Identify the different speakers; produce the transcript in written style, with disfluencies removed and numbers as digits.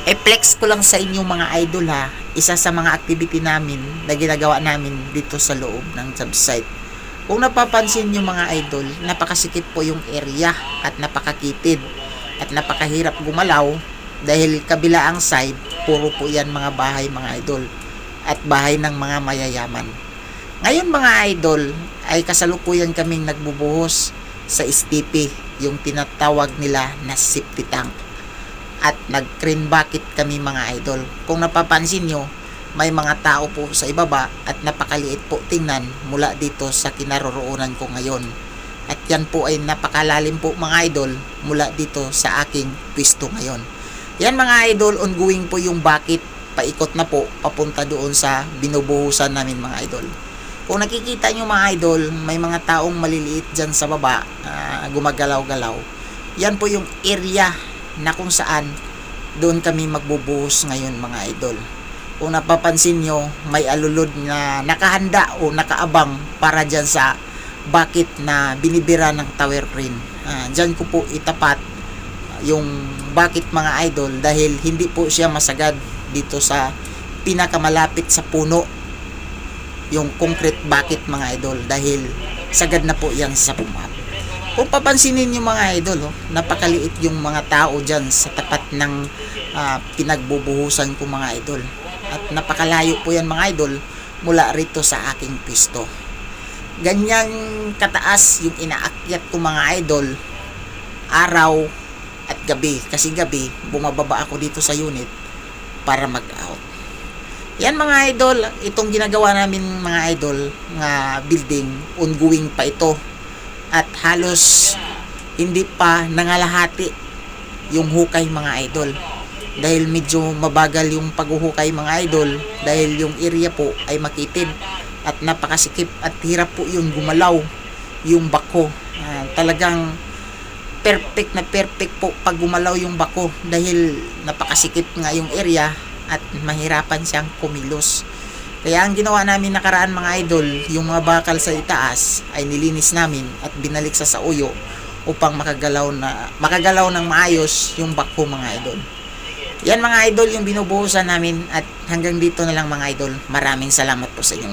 Speaker 1: I-flex ko lang sa inyo mga idol ha, isa sa mga activity namin na ginagawa namin dito sa loob ng job site. Kung napapansin nyo mga idol, napakasikip po yung area at napakakitid at napakahirap gumalaw dahil kabilaang side, puro po yan mga bahay mga idol at bahay ng mga mayayaman. Ngayon mga idol, ay kasalukuyan kaming nagbubuhos sa STP, yung tinatawag nila na safety tank. At nag-green bucket kami mga idol. Kung napapansin nyo, may mga tao po sa ibaba at napakaliit po tingnan mula dito sa kinaroroonan ko ngayon. At yan po ay napakalalim po mga idol mula dito sa aking pwesto ngayon. Yan mga idol, ongoing po yung bucket, paikot na po papunta doon sa binubuhusan namin mga idol. Kung nakikita nyo mga idol, may mga taong maliliit dyan sa baba, gumagalaw-galaw. Yan po yung area na kung saan doon kami magbubuhos ngayon mga idol. Kung napapansin nyo, may alulod na nakahanda o nakaabang para dyan sa bucket na binibira ng tower crane. Dyan ko po itapat yung bucket mga idol dahil hindi po siya masagad dito sa pinakamalapit sa puno, yung concrete bucket mga idol, dahil sagad na po yan sa bumab. Kung papansinin nyo mga idol, napakaliit yung mga tao dyan sa tapat ng pinagbubuhusan ko mga idol. At napakalayo po yan mga idol mula rito sa aking pisto. Ganyang kataas yung inaakyat ko mga idol, araw at gabi. Kasi gabi, bumababa ako dito sa unit para mag-out. Yan mga idol, itong ginagawa namin mga idol, nga building, ongoing pa ito. At halos hindi pa nangalahati yung hukay mga idol, dahil medyo mabagal yung paghuhukay mga idol dahil yung area po ay makitid at napakasikip at hirap po yung gumalaw yung bako. Talagang perfect na perfect po pag gumalaw yung bako dahil napakasikip nga yung area at mahirapan siyang kumilos. Kaya ang ginawa namin nakaraan mga idol, yung mga bakal sa itaas ay nilinis namin at binalik sa uyo upang makagalaw ng maayos yung bako mga idol. Yan mga idol yung binubuhusan namin at hanggang dito na lang mga idol. Maraming salamat po sa inyong lahat.